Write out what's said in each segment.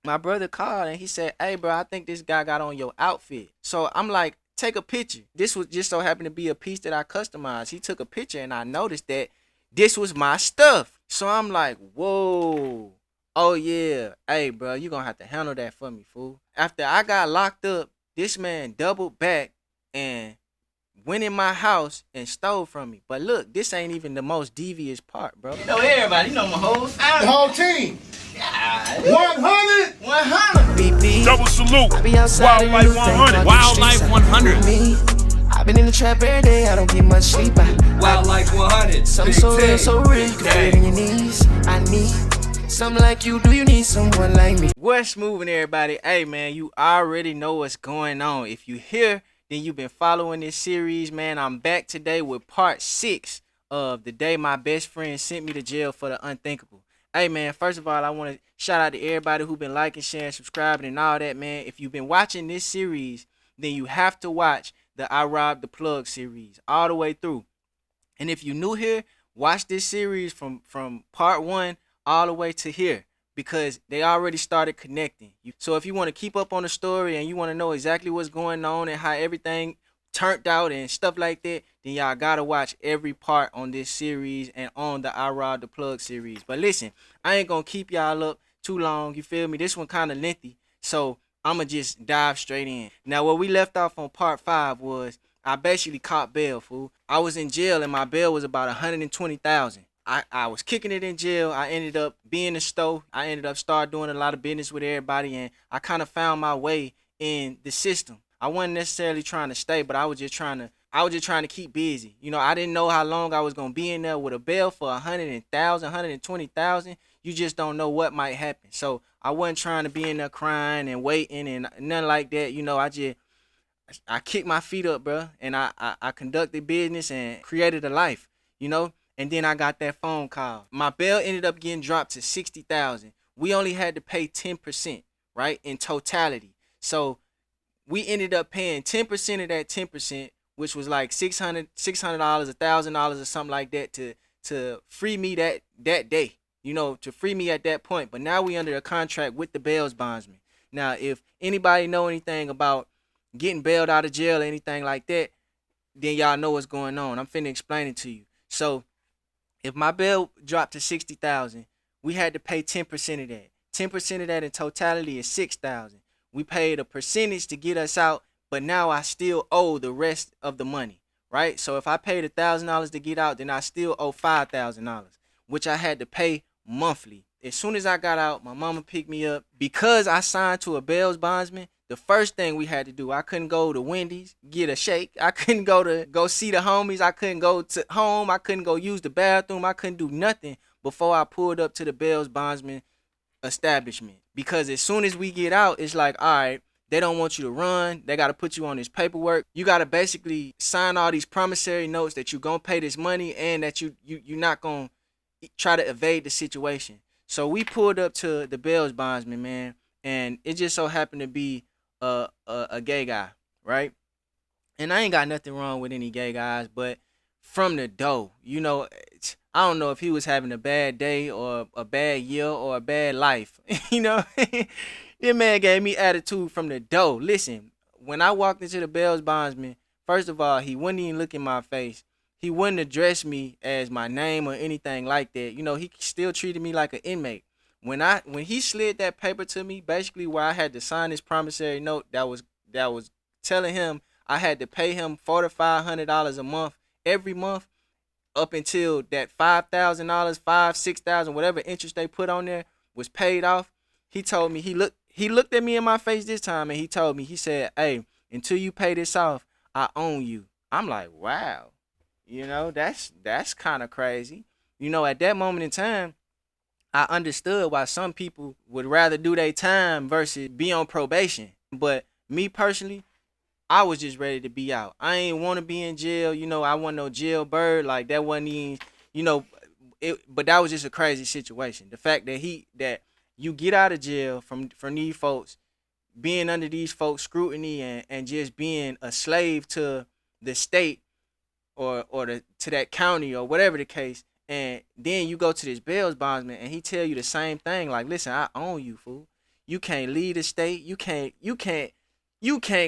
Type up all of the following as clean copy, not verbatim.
My brother called and he said, "Hey, bro, I think this guy got on your outfit." So I'm like, "Take a picture." This was just so happened to be a piece that I customized. He took a picture and I noticed that this was my stuff. So I'm like, "Whoa. Oh yeah. Hey, bro, you gonna have to handle that for me, fool." After I got locked up, this man doubled back and went in my house and stole from me. But look, this ain't even the most devious part, bro. You know everybody, you know my whole family. The whole team. Yeah. 100. 100. Double salute. I be outside Wildlife 100. Wildlife 100. Me. I've been in the trap every day, I don't get much sleep. Wildlife 100. Something so real, so real, you can feel it in your knees. I need something like you, do you need someone like me? What's moving, everybody? Hey, man, you already know what's going on. If you here, then you've been following this series, man. I'm back today with part 6 of the day my best friend sent me to jail for the unthinkable. Hey, man, first of all, I want to shout out to everybody who been liking, sharing, subscribing, and all that, man. If you've been watching this series, then you have to watch the I Robbed the Plug series all the way through. And if you're new here, watch this series from part 1 all the way to here because they already started connecting. So if you want to keep up on the story and you want to know exactly what's going on and how everything turned out and stuff like that, then y'all gotta watch every part on this series and on the I Robbed the Plug series. But listen, I ain't gonna keep y'all up too long. You feel me? This one kind of lengthy, so I'ma just dive straight in. Now, where we left off on part 5 was I basically caught bail, fool. I was in jail and my bail was about 120,000. I was kicking it in jail. I ended up being a store. I ended up start doing a lot of business with everybody, and I kind of found my way in the system. I wasn't necessarily trying to stay, but I was just trying to keep busy. You know, I didn't know how long I was gonna be in there with a bail for 100,000, 120,000. You just don't know what might happen. So I wasn't trying to be in there crying and waiting and nothing like that. You know, I kicked my feet up, bro, and I conducted business and created a life, you know. And then I got that phone call. My bail ended up getting dropped to 60,000. We only had to pay 10%, right, in totality. So we ended up paying 10% of that 10%, which was like $600, $1,000 or something like that to free me that day, you know, to free me at that point. But now we under a contract with the bail's bondsman. Now, if anybody know anything about getting bailed out of jail or anything like that, then y'all know what's going on. I'm finna explain it to you. So if my bail dropped to 60,000, we had to pay 10% of that. 10% of that in totality is 6,000. We paid a percentage to get us out, but now I still owe the rest of the money, right? So if I paid $1,000 to get out, then I still owe $5,000, which I had to pay monthly. As soon as I got out, my mama picked me up. Because I signed to a bail's bondsman, the first thing we had to do, I couldn't go to Wendy's, get a shake. I couldn't go see the homies. I couldn't go to home. I couldn't go use the bathroom. I couldn't do nothing before I pulled up to the bail's bondsman establishment. Because as soon as we get out, it's like, all right, they don't want you to run. They got to put you on this paperwork. You got to basically sign all these promissory notes that you're going to pay this money and that you're not going to try to evade the situation. So we pulled up to the bail's bondsman, man, and it just so happened to be a gay guy, right? And I ain't got nothing wrong with any gay guys, but from the dough, you know, I don't know if he was having a bad day or a bad year or a bad life. You know, this man gave me attitude from the dough. Listen, when I walked into the bail's bondsman, first of all, he wouldn't even look in my face. He wouldn't address me as my name or anything like that. You know, he still treated me like an inmate. When he slid that paper to me, basically where I had to sign this promissory note that was telling him I had to pay him $4,500 a month every month up until that $5,000, 6,000, whatever interest they put on there was paid off. He told me he looked at me in my face this time and he told me, he said, "Hey, until you pay this off, I own you." I'm like, wow, you know, that's kind of crazy. You know, at that moment in time, I understood why some people would rather do their time versus be on probation. But me personally, I was just ready to be out. I ain't want to be in jail. You know, I wasn't no jailbird. Like, that wasn't even, you know, but that was just a crazy situation. The fact that you get out of jail from these folks, being under these folks' scrutiny and just being a slave to the state to that county or whatever the case, and then you go to this bail's bondsman and he tell you the same thing, like, listen, I own you, fool. You can't leave the state. You can't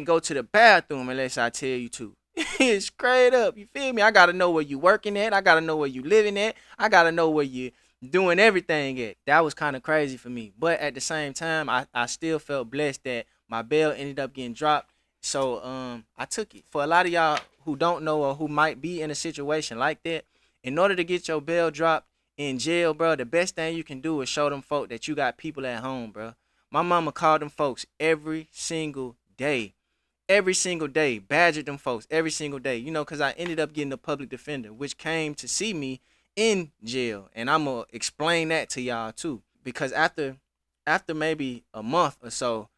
go to the bathroom unless I tell you to. It's straight up. You feel me? I gotta know where you working at. I gotta know where you living at. I gotta know where you doing everything at. That was kind of crazy for me. But at the same time, I still felt blessed that my bail ended up getting dropped. So I took it. For a lot of y'all who don't know or who might be in a situation like that, in order to get your bail dropped in jail, bro, the best thing you can do is show them folk that you got people at home, bro. My mama called them folks every single day. Every single day, badgered them folks every single day, because I ended up getting a public defender, which came to see me in jail. And I'm going to explain that to y'all too. Because after maybe a month or so,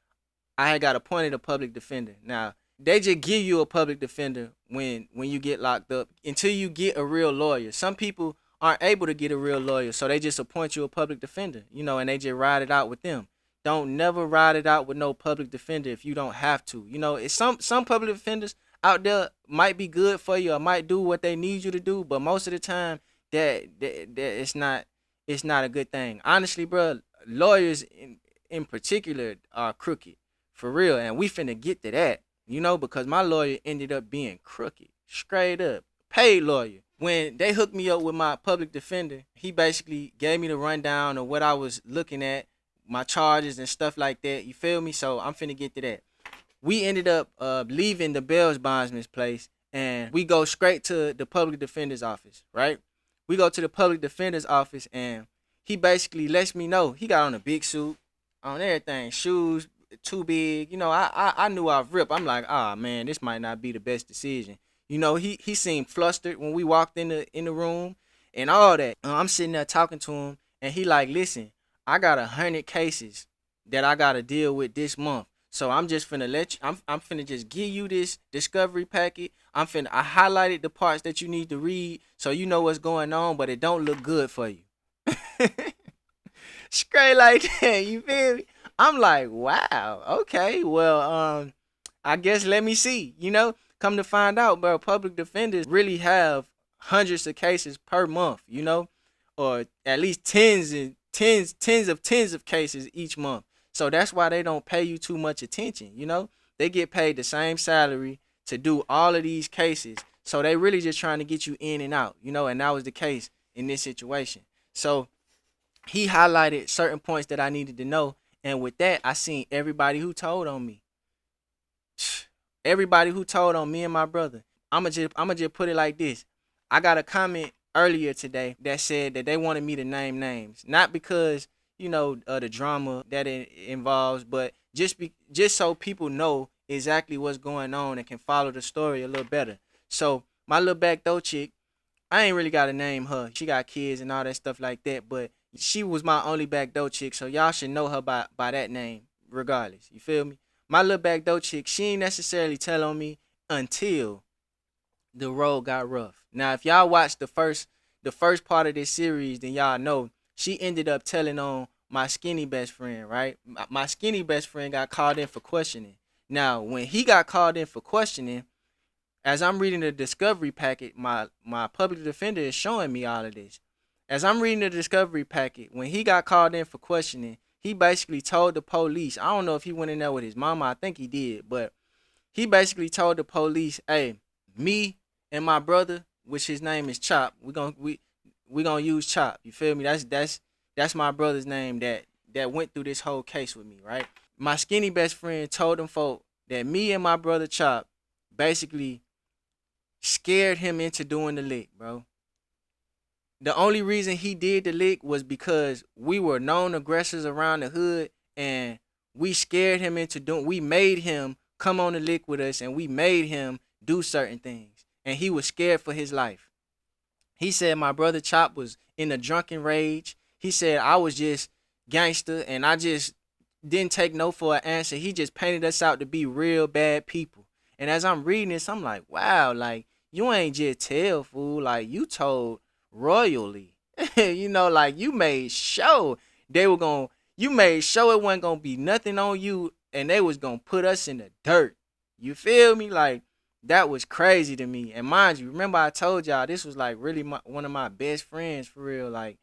I had got appointed a public defender. Now, they just give you a public defender when you get locked up until you get a real lawyer. Some people aren't able to get a real lawyer, so they just appoint you a public defender, and they just ride it out with them. Don't never ride it out with no public defender if you don't have to. It's some public defenders out there might be good for you or might do what they need you to do, but most of the time that it's not a good thing. Honestly, bro, lawyers in particular are crooked. For real, and we finna get to that, because my lawyer ended up being crooked, straight up, paid lawyer. When they hooked me up with my public defender, he basically gave me the rundown of what I was looking at, my charges and stuff like that, you feel me? So I'm finna get to that. We ended up leaving the bondsman's place, and we go straight to the public defender's office, right? We go to the public defender's office, and he basically lets me know, he got on a big suit, on everything, shoes, too big. I knew I'd rip. I'm like, man, this might not be the best decision. He seemed flustered when we walked in the room and all that. I'm sitting there talking to him, and he like, listen, I got 100 cases that I gotta deal with this month. So I'm just finna let you. I'm finna just give you this discovery packet. I highlighted the parts that you need to read so you know what's going on, but it don't look good for you. Straight like that, you feel me? I'm like, wow, okay, well, I guess let me see. Come to find out, bro, public defenders really have hundreds of cases per month, or at least tens of cases each month. So that's why they don't pay you too much attention. They get paid the same salary to do all of these cases. So they really just trying to get you in and out, and that was the case in this situation. So he highlighted certain points that I needed to know. And with that, I seen everybody who told on me. Everybody who told on me and my brother. I'ma just put it like this. I got a comment earlier today that said that they wanted me to name names. Not because, the drama that it involves, but just so people know exactly what's going on and can follow the story a little better. So my little back door chick, I ain't really got to name her. She got kids and all that stuff like that, but she was my only back door chick, so y'all should know her by that name regardless. You feel me? My little back door chick, she ain't necessarily tell on me until the road got rough. Now, if y'all watched the first part of this series, then y'all know she ended up telling on my skinny best friend, right? My skinny best friend got called in for questioning. Now, when he got called in for questioning, as I'm reading the discovery packet, my public defender is showing me all of this. As I'm reading the discovery packet, when he got called in for questioning, he basically told the police, I don't know if he went in there with his mama, I think he did, but he basically told the police, hey, me and my brother, which his name is Chop, we gonna use Chop. You feel me? That's my brother's name that went through this whole case with me, right? My skinny best friend told them folk that me and my brother Chop basically scared him into doing the lick, bro. The only reason he did the lick was because we were known aggressors around the hood, and we scared him into we made him come on the lick with us, and we made him do certain things, and he was scared for his life. He said my brother Chop was in a drunken rage. He said I was just gangster, and I just didn't take no for an answer. He just painted us out to be real bad people. And as I'm reading this, I'm like, wow, like, you ain't just tell, fool. Like, you told royally. Like, you made sure you made sure it wasn't gonna be nothing on you, and they was gonna put us in the dirt. You feel me? Like, that was crazy to me. And mind you, remember I told y'all this was like really one of my best friends, for real. Like,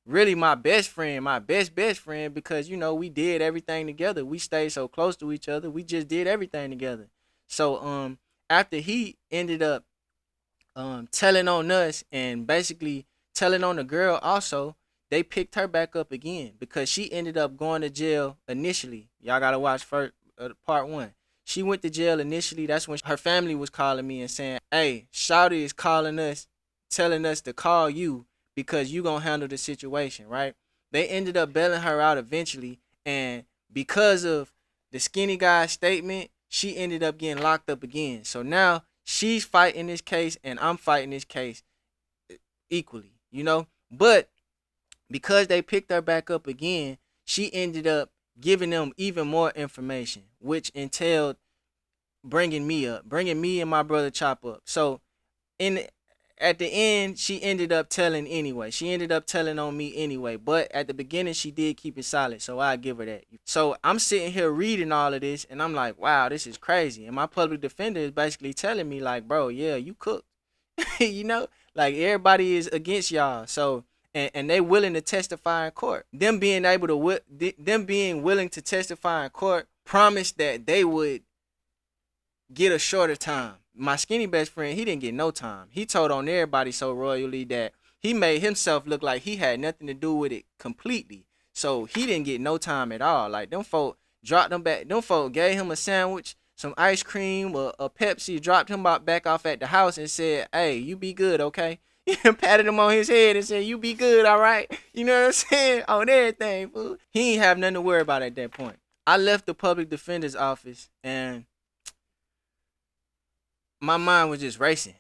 really my best friend, my best friend, because we did everything together. We stayed so close to each other. We just did everything together. So after he ended up telling on us and basically telling on the girl also, they picked her back up again because she ended up going to jail initially. Y'all gotta watch first part one. She went to jail initially. That's when her family was calling me and saying, "Hey, Shawty is calling us, telling us to call you because you gonna handle the situation, right?" They ended up bailing her out eventually, and because of the skinny guy's statement, she ended up getting locked up again. So now she's fighting this case and I'm fighting this case equally. But because they picked her back up again, she ended up giving them even more information, which entailed bringing me and my brother Chop up. So in at the end, she ended up telling anyway. She ended up telling on me anyway. But at the beginning, she did keep it silent. So I give her that. So I'm sitting here reading all of this, and I'm like, wow, this is crazy. And my public defender is basically telling me, like, bro, yeah, you cooked. Like everybody is against y'all. So and they willing to testify in court. Them being able to them being willing to testify in court promised that they would get a shorter time. My skinny best friend, he didn't get no time. He told on everybody so royally that he made himself look like he had nothing to do with it completely. So he didn't get no time at all. Like them folk dropped him back. Them folk gave him a sandwich, some ice cream, or a Pepsi, dropped him back off at the house and said, "Hey, you be good, okay?" Patted him on his head and said, "You be good, all right?" You know what I'm saying? On everything, fool. He ain't have nothing to worry about at that point. I left the public defender's office and my mind was just racing.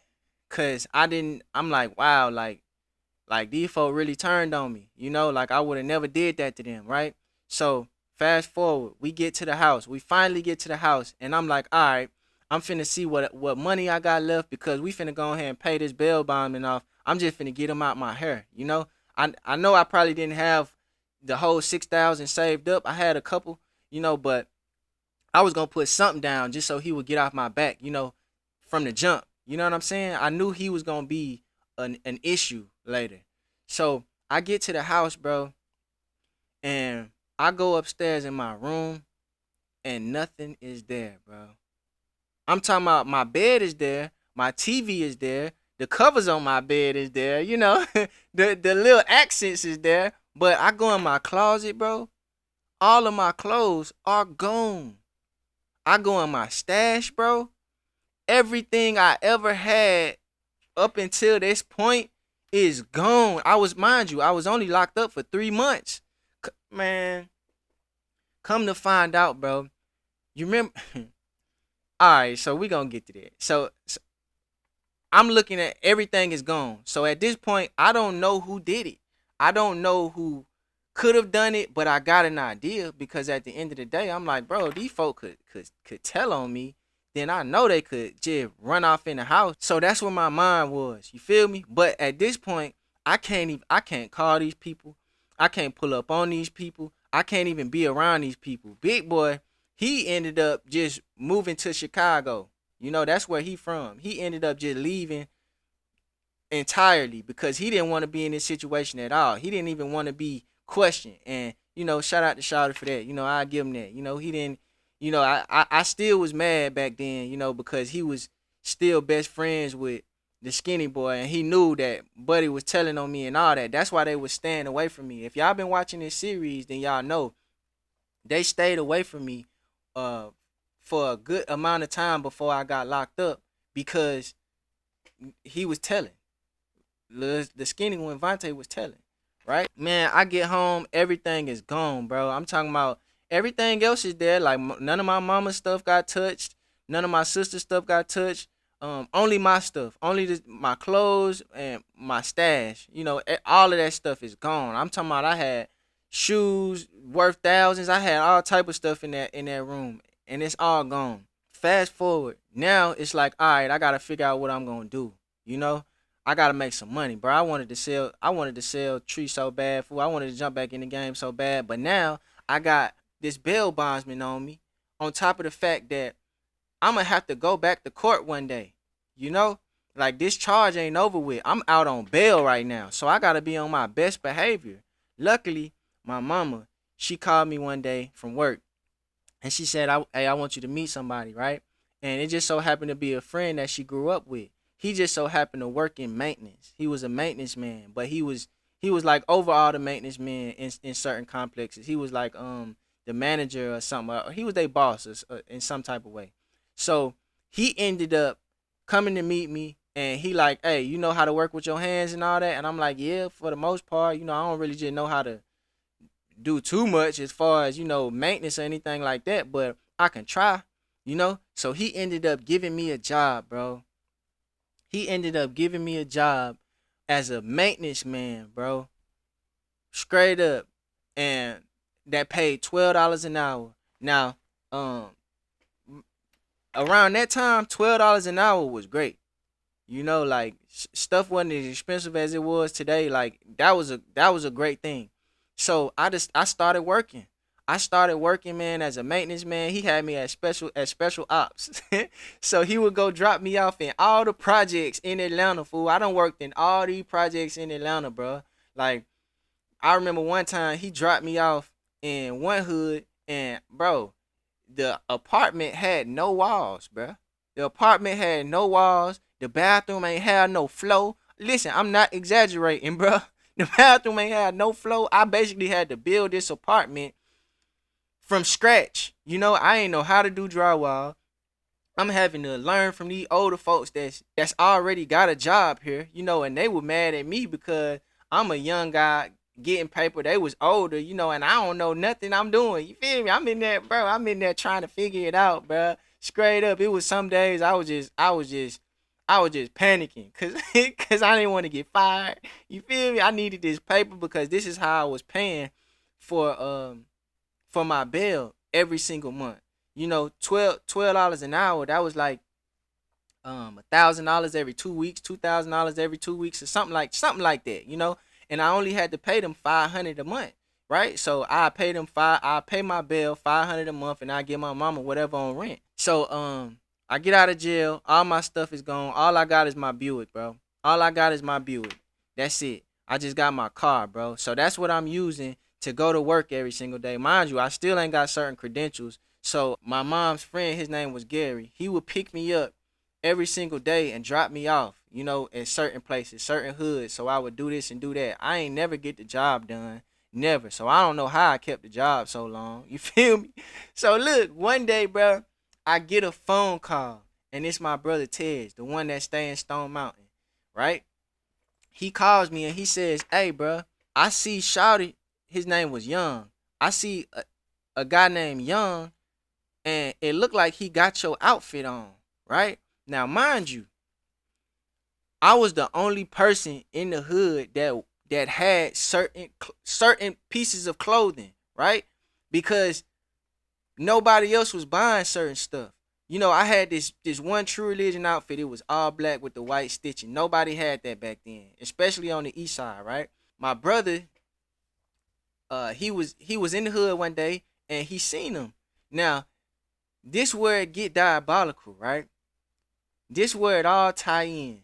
Cause I'm like, wow, like these folk really turned on me. Like I would have never did that to them, right? So fast forward, we get to the house. We finally get to the house, and I'm like, all right, I'm finna see what money I got left because we finna go ahead and pay this bail bondman off. I'm just finna get him out my hair. I know I probably didn't have the whole 6,000 saved up. I had a couple, but I was gonna put something down just so he would get off my back, from the jump. You know what I'm saying? I knew he was gonna be an issue later. So I get to the house, bro, and I go upstairs in my room and nothing is there, bro. I'm talking about my bed is there, my TV is there, the covers on my bed is there, the little accents is there. But I go in my closet, bro. All of my clothes are gone. I go in my stash, bro. Everything I ever had up until this point is gone. Mind you, I was only locked up for 3 months. Man, come to find out, bro. You remember? All right, so we gonna get to that. So I'm looking at everything is gone. So at this point, I don't know who did it. I don't know who could have done it, but I got an idea because at the end of the day, I'm like, bro, these folk could tell on me. Then I know they could just run off in the house. So that's where my mind was. You feel me? But at this point, I can't call these people. I can't pull up on these people. I can't even be around these people. Big boy, he ended up just moving to Chicago. That's where he from. He ended up just leaving entirely because he didn't want to be in this situation at all. He didn't even want to be questioned. And, shout out to Shawty for that. I give him that. He didn't, I still was mad back then, because he was still best friends with the skinny boy and he knew that Buddy was telling on me and all that. That's why they was staying away from me. If y'all been watching this series, then y'all know they stayed away from me for a good amount of time before I got locked up because he was telling. The skinny one, Vontae, was telling, right? Man, I get home, everything is gone, bro. I'm talking about everything else is there. Like none of my mama's stuff got touched. None of my sister's stuff got touched. Only my stuff, only my clothes and my stash. All of that stuff is gone. I'm talking about I had shoes worth thousands. I had all type of stuff in that room, and it's all gone. Fast forward, now it's like, all right, I gotta figure out what I'm gonna do. I gotta make some money, bro. I wanted to sell Tree so bad, fool. I wanted to jump back in the game so bad, but now I got this bail bondsman on me. On top of the fact that I'm gonna have to go back to court one day. Like this charge ain't over with. I'm out on bail right now, so I gotta be on my best behavior. Luckily, my mama, she called me one day from work, and she said, "Hey, I want you to meet somebody, right?" And it just so happened to be a friend that she grew up with. He just so happened to work in maintenance. He was a maintenance man, but he was like over all the maintenance men in certain complexes. He was like the manager or something. Or he was their boss in some type of way. So he ended up coming to meet me, and he like, "Hey, you know how to work with your hands and all that?" And I'm like, "Yeah, for the most part. I don't really just know how to do too much as far as maintenance or anything like that, but I can try. So he ended up giving me a job, bro. He ended up giving me a job as a maintenance man, bro. Straight up. And that paid $12 an hour. Now, um around that time, $12 an hour was great. Like stuff wasn't as expensive as it was today. Like that was a great thing. So I started working. I started working, man, as a maintenance man. He had me at special ops. So he would go drop me off in all the projects in Atlanta, fool. I done worked in all these projects in Atlanta, bro. Like I remember one time he dropped me off in one hood, and bro, the apartment had no walls, bruh. The apartment had no walls. The bathroom ain't had no flow. Listen, I'm not exaggerating, bruh. The bathroom ain't had no flow. I basically had to build this apartment from scratch. I ain't know how to do drywall. I'm having to learn from these older folks that's already got a job here, and they were mad at me because I'm a young guy getting paper. They was older, and I don't know nothing I'm doing. You feel me? I'm in there, bro. I'm in there trying to figure it out, bro. Straight up, it was some days I was just panicking, cause I didn't want to get fired. You feel me? I needed this paper because this is how I was paying for for my bill every single month. $12 an hour. That was like $1,000 every 2 weeks, $2,000 every 2 weeks, or something like that. And I only had to pay them 500 a month, right? So I pay my bill 500 a month, and I give my mama whatever on rent. So I get out of jail, all my stuff is gone. All I got is my Buick, bro. All I got is my Buick. That's it. I just got my car, bro. So that's what I'm using to go to work every single day. Mind you, I still ain't got certain credentials. So my mom's friend, his name was Gary. He would pick me up every single day and drop me off, in certain places, certain hoods. So I would do this and do that. I ain't never get the job done. Never. So I don't know how I kept the job so long. You feel me? So look, one day, bro, I get a phone call, and it's my brother Tej, the one that stay in Stone Mountain, right? He calls me and he says, "Hey, bro, I see Shouty." His name was Young. I see a guy named Young, and it looked like he got your outfit on, right? Now, mind you, I was the only person in the hood that had certain pieces of clothing, right? Because nobody else was buying certain stuff. I had this one True Religion outfit. It was all black with the white stitching. Nobody had that back then, especially on the east side, right? My brother, he was in the hood one day, and he seen him. Now, this where it get diabolical, right? This where it all tie in.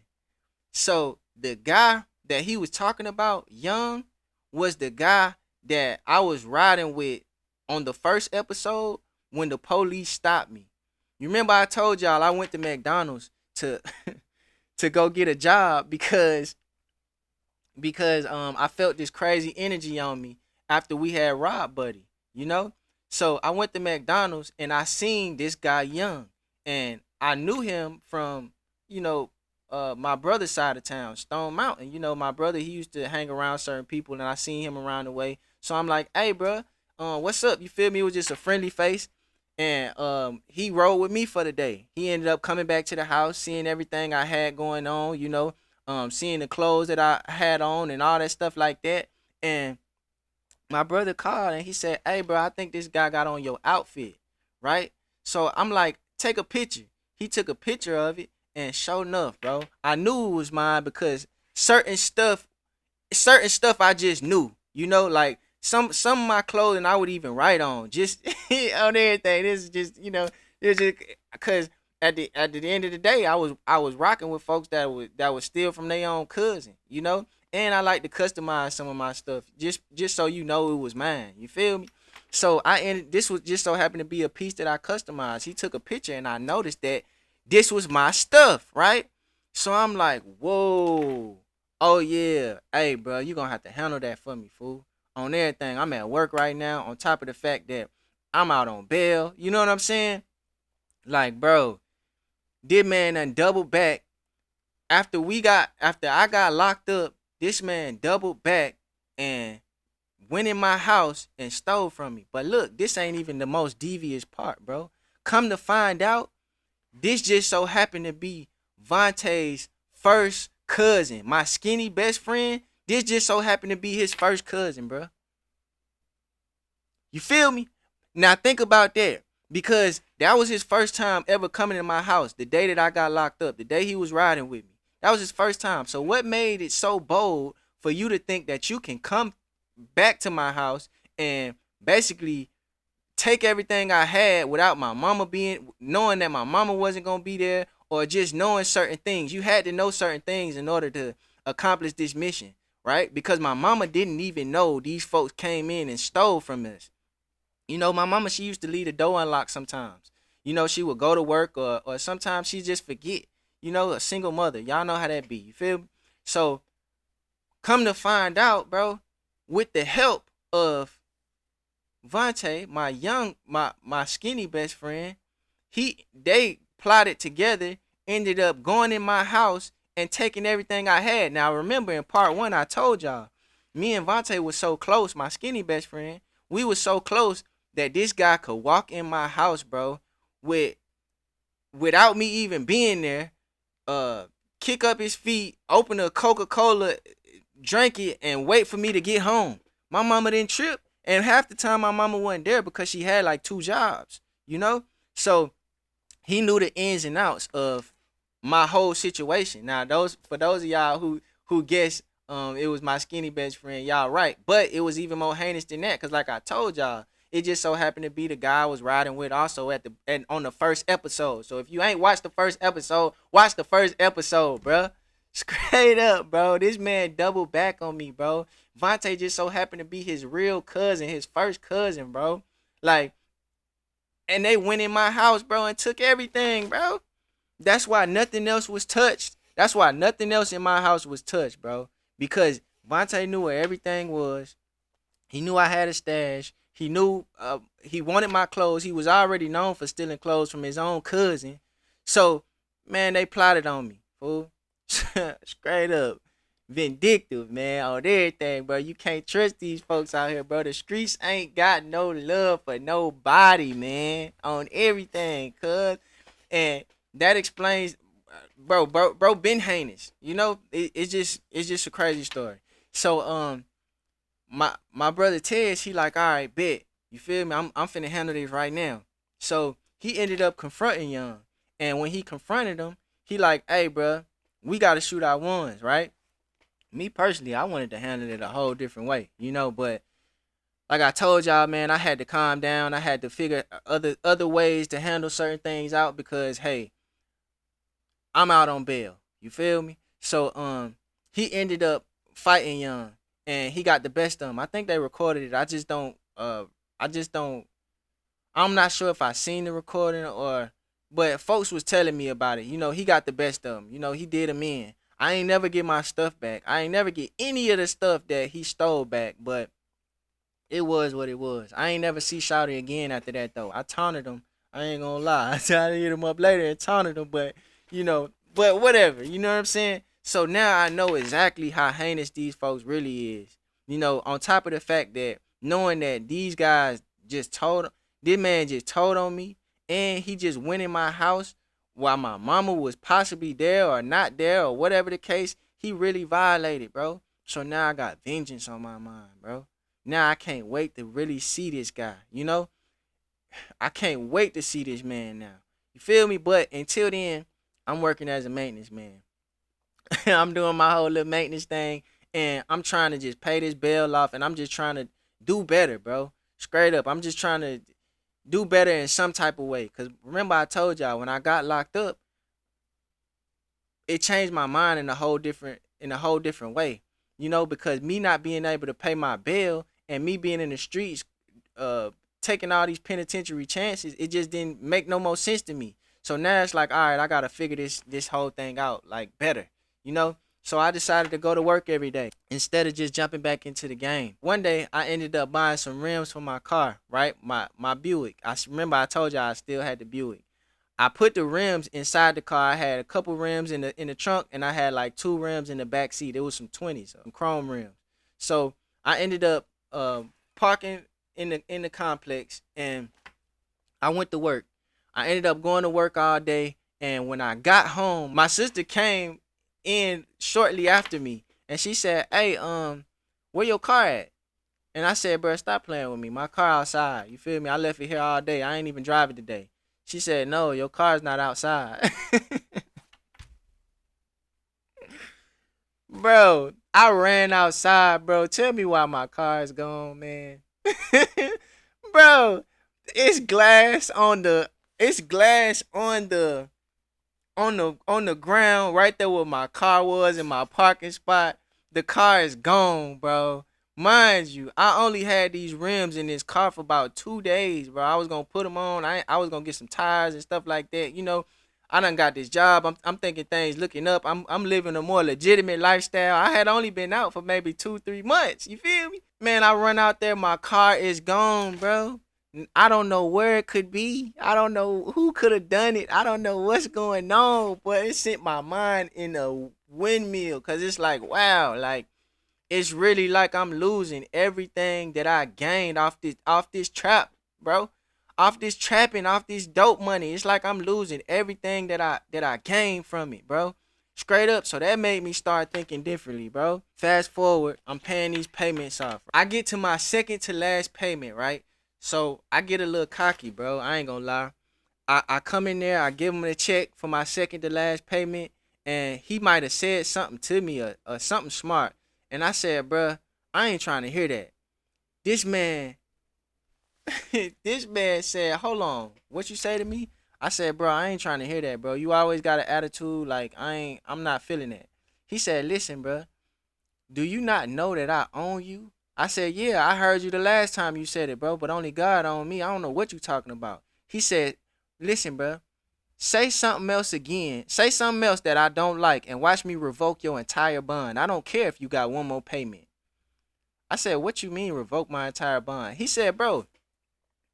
So the guy that he was talking about, Young, was the guy that I was riding with on the first episode when the police stopped me. You remember I told y'all I went to McDonald's to to go get a job because I felt this crazy energy on me after we had Rob Buddy. So I went to McDonald's and I seen this guy Young, and I knew him from you know my brother's side of town, Stone Mountain. My brother, he used to hang around certain people, and I seen him around the way. So I'm like, "Hey, bro, what's up?" You feel me? It was just a friendly face, and he rode with me for the day. He ended up coming back to the house, seeing everything I had going on. Seeing the clothes that I had on and all that stuff like that. And my brother called and he said, "Hey, bro, I think this guy got on your outfit, right?" So I'm like, "Take a picture." He took a picture of it, and sure enough, bro, I knew it was mine because certain stuff, certain stuff I just knew. Like some of my clothing I would even write on, just on everything. This is just, it's just because at the end of the day, I was rocking with folks that would steal from their own cousin. And I like to customize some of my stuff just so you know it was mine. You feel me? So I ended this was just so happened to be a piece that I customized. He took a picture and I noticed that this was my stuff, right? So I'm like, whoa. Oh yeah. Hey bro, you gonna have to handle that for me, fool. On everything. I'm at work right now, on top of the fact that I'm out on bail. You know what I'm saying? Like, bro, this man done doubled back after I got locked up, this man doubled back and went in my house and stole from me. But look, this ain't even the most devious part, bro. Come to find out, this just so happened to be Vontae's first cousin. My skinny best friend, this just so happened to be his first cousin, bro. You feel me? Now think about that. Because that was his first time ever coming to my house. The day that I got locked up. The day he was riding with me. That was his first time. So what made it so bold for you to think that you can come back to my house and basically take everything I had without my mama knowing that my mama wasn't gonna be there, or just knowing certain things? You had to know certain things in order to accomplish this mission, right? Because my mama didn't even know these folks came in and stole from us. You know, my mama, she used to leave the door unlocked sometimes. You know, she would go to work, or sometimes she just forget. You know, a single mother. Y'all know how that be. You feel me? So, come to find out, bro, with the help of Vontae, my skinny best friend, they plotted together, ended up going in my house and taking everything I had. Now, remember in part 1, I told y'all, me and Vontae was so close, my skinny best friend, we was so close that this guy could walk in my house, bro, without me even being there, kick up his feet, open a Coca-Cola, drink it, and wait for me to get home. My mama didn't trip, and half the time my mama wasn't there because she had like 2 jobs, you know? So he knew the ins and outs of my whole situation. Now, for those of y'all who guessed it was my skinny best friend, y'all right. But it was even more heinous than that, because like I told y'all, it just so happened to be the guy I was riding with also on the first episode. So if you ain't watched the first episode, watch the first episode, bro. Straight up, bro. This man doubled back on me, bro. Vontae just so happened to be his real cousin, his first cousin, bro. Like, and they went in my house, bro, and took everything, bro. That's why nothing else was touched. That's why nothing else in my house was touched, bro. Because Vontae knew where everything was. He knew I had a stash. He knew he wanted my clothes. He was already known for stealing clothes from his own cousin. So, man, they plotted on me, fool. Straight up. Vindictive, man, on everything, bro. You can't trust these folks out here, bro. The streets ain't got no love for nobody, man. On everything, cuz. And that explains, bro been heinous. You know, it's just a crazy story. So my brother Ted, he like, all right, bet. You feel me? I'm finna handle this right now. So he ended up confronting Young. And when he confronted him, he like, hey, bro, we gotta shoot our ones, right? Me personally, I wanted to handle it a whole different way, you know, but like I told y'all, man, I had to calm down. I had to figure other ways to handle certain things out because, hey, I'm out on bail. You feel me? So he ended up fighting Young, and he got the best of him. I think they recorded it. I'm not sure if I seen the recording, but folks was telling me about it. You know, he got the best of him. You know, he did him in. I ain't never get my stuff back. I ain't never get any of the stuff that he stole back, but it was what it was. I ain't never see Shouty again after that, though. I taunted him. I ain't gonna lie. I tried to hit him up later and taunted him, but whatever. You know what I'm saying? So now I know exactly how heinous these folks really is. You know, on top of the fact that knowing that these guys this man just told on me, and he just went in my house while my mama was possibly there or not there or whatever the case, he really violated, bro. So now I got vengeance on my mind, bro. Now I can't wait to really see this guy, you know? I can't wait to see this man now. You feel me? But until then, I'm working as a maintenance man. I'm doing my whole little maintenance thing, and I'm trying to just pay this bail off, and I'm just trying to do better, bro. Straight up. I'm just trying to do better in some type of way. Because remember I told y'all, when I got locked up, it changed my mind in a whole different way. because me not being able to pay my bill and me being in the streets, uh, taking all these penitentiary chances, it just didn't make no more sense to me. So now it's like, all right, I gotta figure this whole thing out like better, you know. So I decided to go to work every day instead of just jumping back into the game. One day I ended up buying some rims for my car, right? My Buick. Remember I told y'all I still had the Buick. I put the rims inside the car. I had a couple rims in the trunk, and I had like two rims in the back seat. It was some 20s, some chrome rims. So I ended up parking in the complex, and I went to work. I ended up going to work all day, and when I got home, my sister came in shortly after me, and she said, "Hey, where your car at?" And I said, "Bro, stop playing with me. My car outside. You feel me? I left it here all day. I ain't even drive it today." She said, "No, your car's not outside." Bro, I ran outside, bro. Tell me why my car is gone, man. Bro, it's glass on the it's glass on the ground right there where my car was in my parking spot. The car is gone, bro. Mind you, I only had these rims in this car for about 2 days, bro. I was gonna put them on. I was gonna get some tires and stuff like that. I done got this job. I'm thinking things looking up. I'm living a more legitimate lifestyle. I had only been out for maybe 2-3 months. You feel me? Man, I run out there, my car is gone, bro. I don't know where it could be. I don't know who could have done it. I don't know what's going on, but it sent my mind in a windmill because it's like, wow, like it's really like I'm losing everything that I gained off this trap, bro. Off this trapping, off this dope money. It's like I'm losing everything that I gained from it, bro. Straight up. So that made me start thinking differently, bro. Fast forward, I'm paying these payments off. I get to my second to last payment, right? So I get a little cocky, bro. I ain't gonna lie. I come in there, I give him a check for my second to last payment, and he might have said something to me or something smart. And I said, bruh, I ain't trying to hear that. This man, this man said, hold on, what you say to me? I said, bro, I ain't trying to hear that, bro. You always got an attitude like I'm not feeling that. He said, listen, bro, do you not know that I own you? I said, yeah, I heard you the last time you said it, bro, but only God own me. I don't know what you talking about. He said, listen, bro, say something else again. Say something else that I don't like and watch me revoke your entire bond. I don't care if you got one more payment. I said, what you mean revoke my entire bond? He said, bro,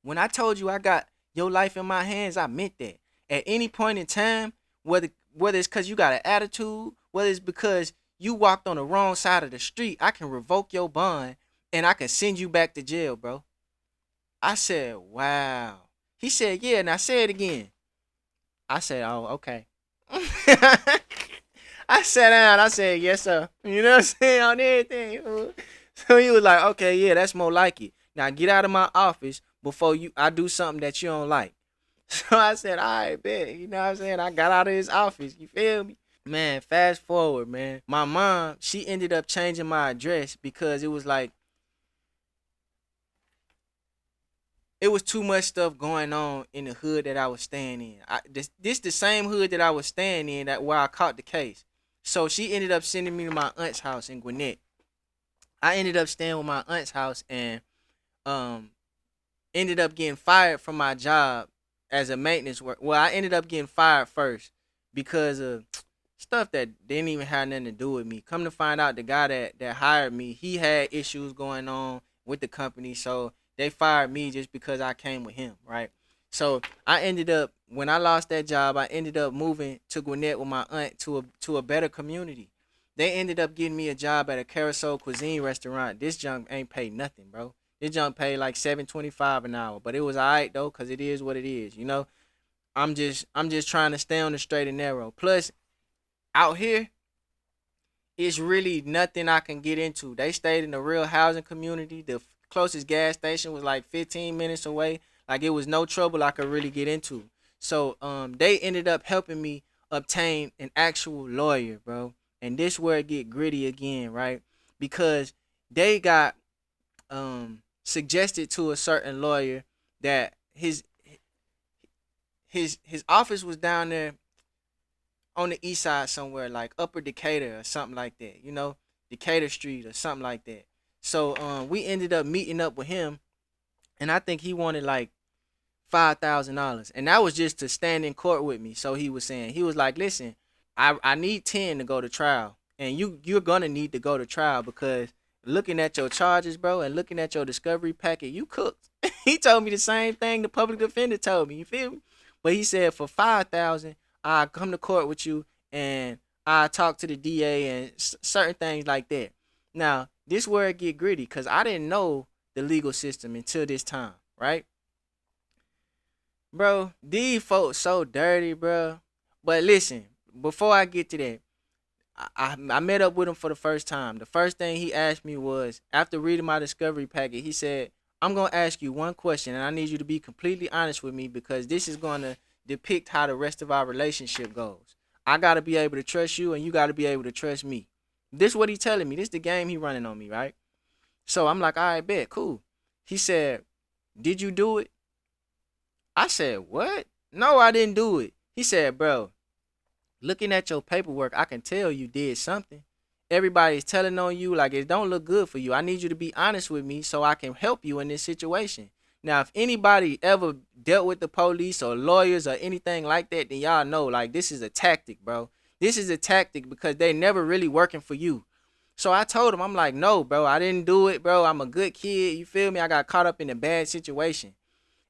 when I told you I got your life in my hands, I meant that. At any point in time, whether it's because you got an attitude, whether it's because you walked on the wrong side of the street, I can revoke your bond and I can send you back to jail, bro. I said, wow. He said, yeah, now say it again. I said, oh, okay. I sat down. I said, yes, sir. You know what I'm saying? On everything. So he was like, okay, yeah, that's more like it. Now get out of my office before I do something that you don't like. So I said, all right, bet. You know what I'm saying? I got out of his office. You feel me? Man, fast forward, man. My mom, she ended up changing my address because it was like, it was too much stuff going on in the hood that I was staying in. This the same hood that I was staying in that where I caught the case. So she ended up sending me to my aunt's house in Gwinnett. I ended up staying with my aunt's house and um ended up getting fired from my job as a maintenance worker. Well, I ended up getting fired first because of stuff that didn't even have nothing to do with me. Come to find out, the guy that hired me, he had issues going on with the company, so they fired me just because I came with him, right? So I ended up, when I lost that job, I ended up moving to Gwinnett with my aunt to a better community. They ended up getting me a job at a carousel cuisine restaurant. This junk ain't paid nothing, bro. This junk paid like $7.25 an hour, but it was alright though, cause it is what it is. I'm just trying to stay on the straight and narrow. Plus, out here, it's really nothing I can get into. They stayed in a real housing community. The closest gas station was like 15 minutes away. Like it was no trouble I could really get into. So they ended up helping me obtain an actual lawyer, bro. And this where it get gritty again, right? Because they got suggested to a certain lawyer that his office was down there on the east side somewhere, like Upper Decatur or something like that. Decatur Street or something like that. So we ended up meeting up with him, and I think he wanted like $5,000, and that was just to stand in court with me. So he was like, listen, I need 10 to go to trial, and you're gonna need to go to trial because looking at your charges, bro, and looking at your discovery packet, you cooked. He told me the same thing the public defender told me. You feel me? But he said for 5,000, I come to court with you and I talk to the DA and certain things like that. Now this where it get gritty because I didn't know the legal system until this time, right? Bro, these folks so dirty, bro. But listen, before I get to that, I met up with him for the first time. The first thing he asked me was, after reading my discovery packet, he said, I'm going to ask you one question, and I need you to be completely honest with me because this is going to depict how the rest of our relationship goes. I got to be able to trust you, and you got to be able to trust me. This is what he telling me. This is the game he running on me, right? So I'm like, all right, bet, cool. He said, did you do it? I said, what? No, I didn't do it. He said, bro, looking at your paperwork, I can tell you did something. Everybody's telling on you like it don't look good for you. I need you to be honest with me so I can help you in this situation. Now, if anybody ever dealt with the police or lawyers or anything like that, then y'all know like this is a tactic, bro. This is a tactic because they never really working for you. So I told him, I'm like, no, bro, I didn't do it, bro. I'm a good kid. You feel me? I got caught up in a bad situation.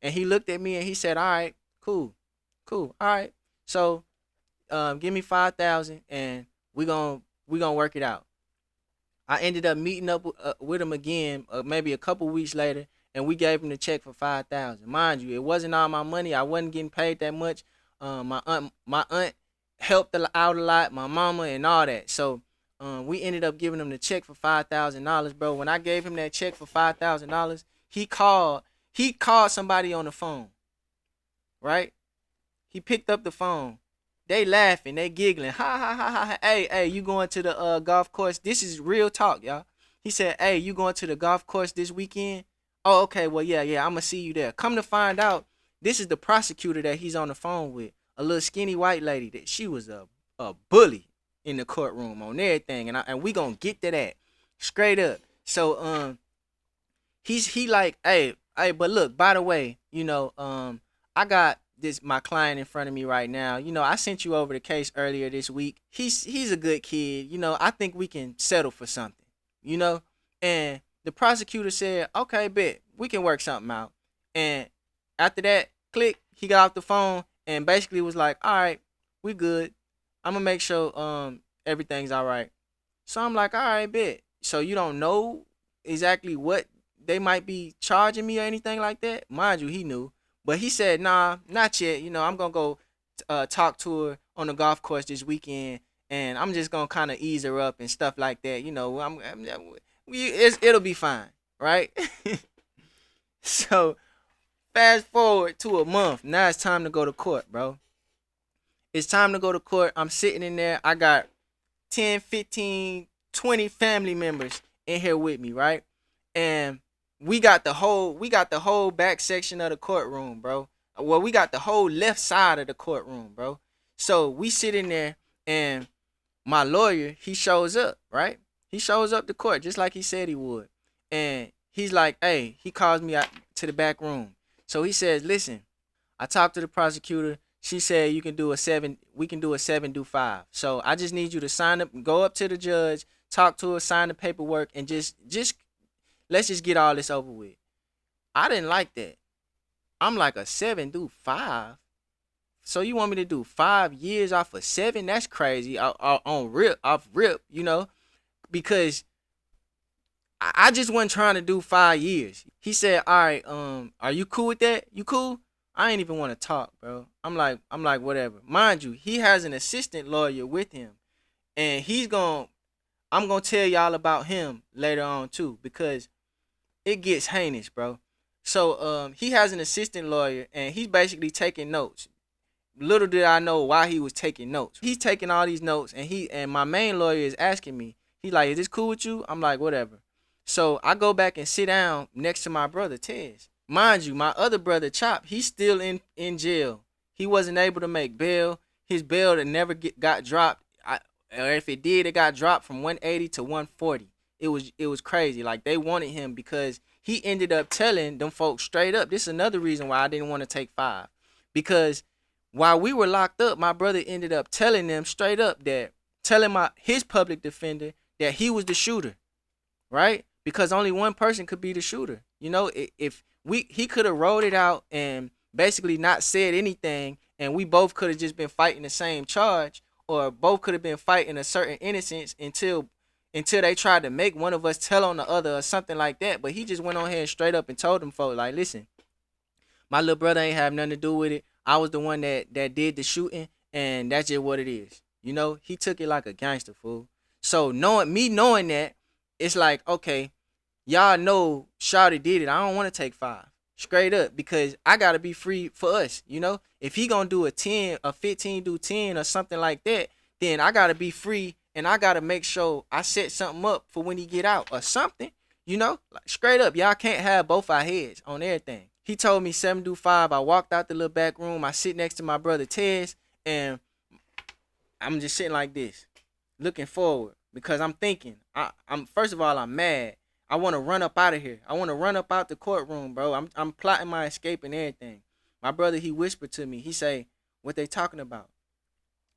And he looked at me and he said, all right, cool, all right. So give me 5,000 and we gonna work it out. I ended up meeting up with him again, maybe a couple weeks later, and we gave him the check for 5,000. Mind you, it wasn't all my money. I wasn't getting paid that much. My aunt helped out a lot, my mama and all that. So we ended up giving him the check for $5,000, bro. When I gave him that check for $5,000, he called somebody on the phone, right? He picked up the phone. They laughing, they giggling. Ha ha ha ha. Hey, you going to the golf course? This is real talk, y'all. He said, hey, you going to the golf course this weekend? Oh, okay, well, yeah, I'm gonna see you there. Come to find out, this is the prosecutor that he's on the phone with. A little skinny white lady that she was a bully in the courtroom on everything. And we gonna get to that. Straight up. So he like, hey, but look, by the way, I got my client in front of me right now. I sent you over the case earlier this week. He's a good kid. I think we can settle for something. And the prosecutor said, okay, bet, we can work something out. And after that, click, he got off the phone and basically was like, all right, we good. I'm gonna make sure everything's all right. So I'm like, all right, bet. So you don't know exactly what they might be charging me or anything like that? Mind you, he knew. But he said, nah, not yet. I'm going to go talk to her on the golf course this weekend, and I'm just going to kind of ease her up and stuff like that. It'll be fine, right? So fast forward to a month. Now it's time to go to court, bro. It's time to go to court. I'm sitting in there. I got 10, 15, 20 family members in here with me, right? And we got the whole back section of the courtroom, bro. Well, we got the whole left side of the courtroom, bro. So we sit in there and my lawyer, he shows up, right? He shows up to court just like he said he would. And he's like, hey, he calls me out to the back room. So he says, listen, I talked to the prosecutor. She said we can do a 7-5. So I just need you to sign up, go up to the judge, talk to her, sign the paperwork, and just let's just get all this over with. I didn't like that. I'm like, a 7-5? So you want me to do 5 years off of 7? That's crazy. Off rip, because I just wasn't trying to do 5 years. He said, all right, are you cool with that? You cool? I ain't even want to talk, bro. I'm like, whatever. Mind you, he has an assistant lawyer with him, and I'm gonna tell y'all about him later on too, because it gets heinous, bro. So he has an assistant lawyer and he's basically taking notes. Little did I know why he was taking notes. He's taking all these notes and my main lawyer is asking me, he's like, is this cool with you? I'm like, whatever. So I go back and sit down next to my brother Tez. Mind you, my other brother Chop, he's still in jail. He wasn't able to make bail. His bail that never got dropped. or if it did, it got dropped from 180 to 140. It was crazy. Like, they wanted him because he ended up telling them folks straight up. This is another reason why I didn't want to take 5, because while we were locked up, my brother ended up telling them straight up that telling his public defender that he was the shooter, right? Because only one person could be the shooter. If he could have rolled it out and basically not said anything, and we both could have just been fighting the same charge, or both could have been fighting a certain innocence until they tried to make one of us tell on the other or something like that. But he just went on here and straight up and told them folks, like, listen, my little brother ain't have nothing to do with it. I was the one that did the shooting, and that's just what it is. He took it like a gangster, fool. So knowing that, it's like, okay, y'all know Shawty did it. I don't want to take 5. Straight up, because I gotta be free for us. If he gonna do a 15 do 10 or something like that, then I gotta be free, and I gotta make sure I set something up for when he get out or something. Like, straight up, y'all can't have both our heads on everything. He told me 7 do 5. I walked out the little back room. I sit next to my brother Tez, and I'm just sitting like this, looking forward, because I'm thinking, I'm first of all, I'm mad. I want to run up out of here. I want to run up out the courtroom, bro. I'm plotting my escape and everything. My brother, he whispered to me. He say, "What they talking about?"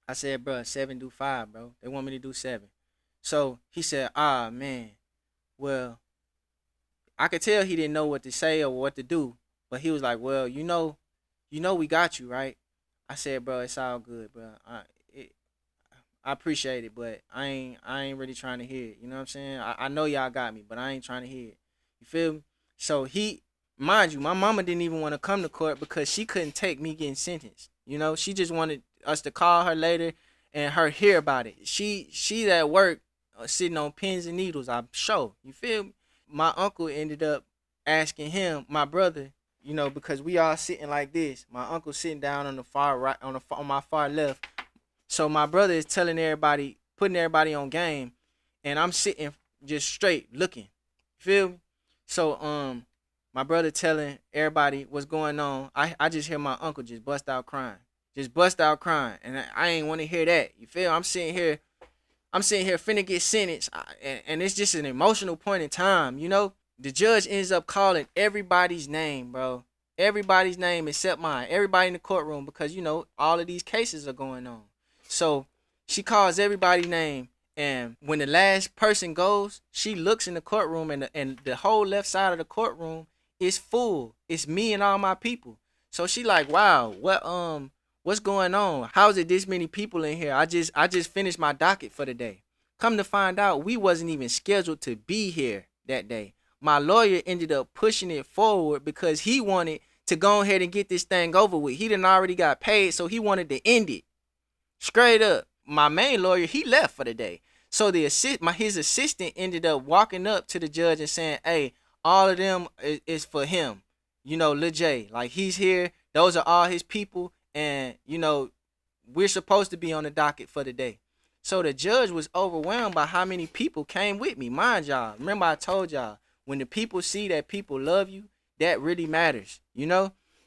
I said, "Bro, 7 do 5, bro. They want me to do 7." So he said, "Ah, man. Well," I could tell he didn't know what to say or what to do, but he was like, "Well, we got you, right?" I said, "Bro, it's all good, bro. I appreciate it, but I ain't really trying to hear it. You know what I'm saying? I know y'all got me, but I ain't trying to hear it. You feel me?" So mind you, my mama didn't even want to come to court because she couldn't take me getting sentenced. She just wanted us to call her later and her hear about it. She's at work, sitting on pins and needles, I'm sure. You feel me? My uncle ended up asking him, my brother, because we all sitting like this. My uncle sitting down on the far right, on my far left. So my brother is telling everybody, putting everybody on game, and I'm sitting just straight looking. Feel me? So my brother telling everybody what's going on. I just hear my uncle just bust out crying. Just bust out crying. And I ain't want to hear that. You feel? I'm sitting here finna get sentenced, and it's just an emotional point in time. The judge ends up calling everybody's name, bro. Everybody's name except mine. Everybody in the courtroom, because all of these cases are going on. So she calls everybody's name, and when the last person goes, she looks in the courtroom, and the whole left side of the courtroom is full. It's me and all my people. So she like, wow, what's going on? How is it this many people in here? I just finished my docket for the day. Come to find out, we wasn't even scheduled to be here that day. My lawyer ended up pushing it forward because he wanted to go ahead and get this thing over with. He done already got paid, so he wanted to end it. Straight up. My main lawyer, he left for the day. So his assistant ended up walking up to the judge and saying, "Hey, all of them is for him. Lil J. Like, he's here. Those are all his people. And, we're supposed to be on the docket for the day." So the judge was overwhelmed by how many people came with me. Mind y'all, remember I told y'all, when the people see that people love you, that really matters,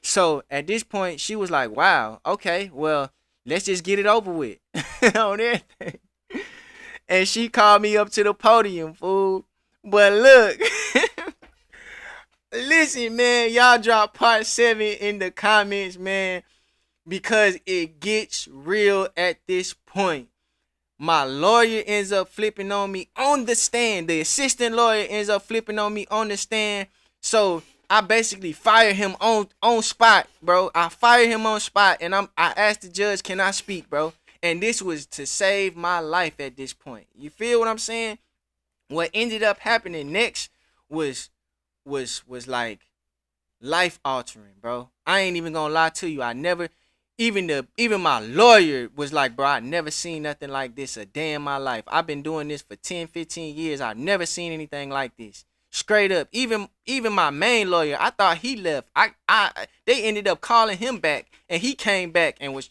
So at this point, she was like, "Wow, okay, well, let's just get it over with." On everything. And she called me up to the podium, fool. But look, listen, man, y'all drop part 7 in the comments, man, because it gets real at this point. My lawyer ends up flipping on me on the stand. The assistant lawyer ends up flipping on me on the stand. So I basically fire him on spot, bro. I fire him on spot, and I asked the judge, "Can I speak, bro?" And this was to save my life at this point. You feel what I'm saying? What ended up happening next was like life altering, bro. I ain't even gonna lie to you. I never, even my lawyer was like, "Bro, I never seen nothing like this a day in my life. I've been doing this for 10, 15 years. I've never seen anything like this." Straight up. Even my main lawyer, I thought he left. They ended up calling him back, and he came back and was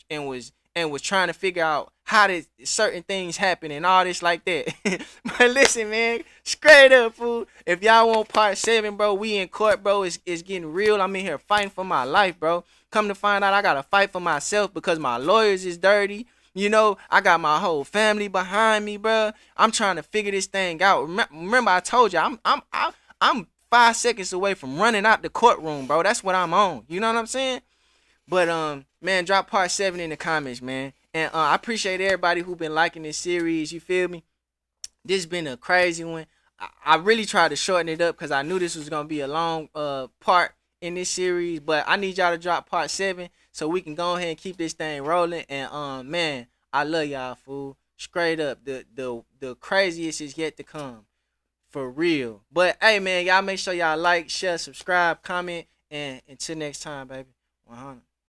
trying to figure out how did certain things happen and all this like that. But listen, man, straight up, fool. If y'all want part 7, bro, we in court, bro. It's getting real. I'm in here fighting for my life, bro. Come to find out, I gotta fight for myself because my lawyers is dirty. You know, I got my whole family behind me, bro. I'm trying to figure this thing out. Remember, I told you I'm 5 seconds away from running out the courtroom, bro. That's what I'm on. You know what I'm saying? But man, drop part 7 in the comments, man. And I appreciate everybody who been liking this series. You feel me? This been a crazy one. I really tried to shorten it up because I knew this was gonna be a long part in this series. But I need y'all to drop part 7 so we can go ahead and keep this thing rolling. And man, I love y'all, fool. Straight up, the craziest is yet to come, for real. But hey, man, y'all make sure y'all like, share, subscribe, comment, and until next time, baby. 100.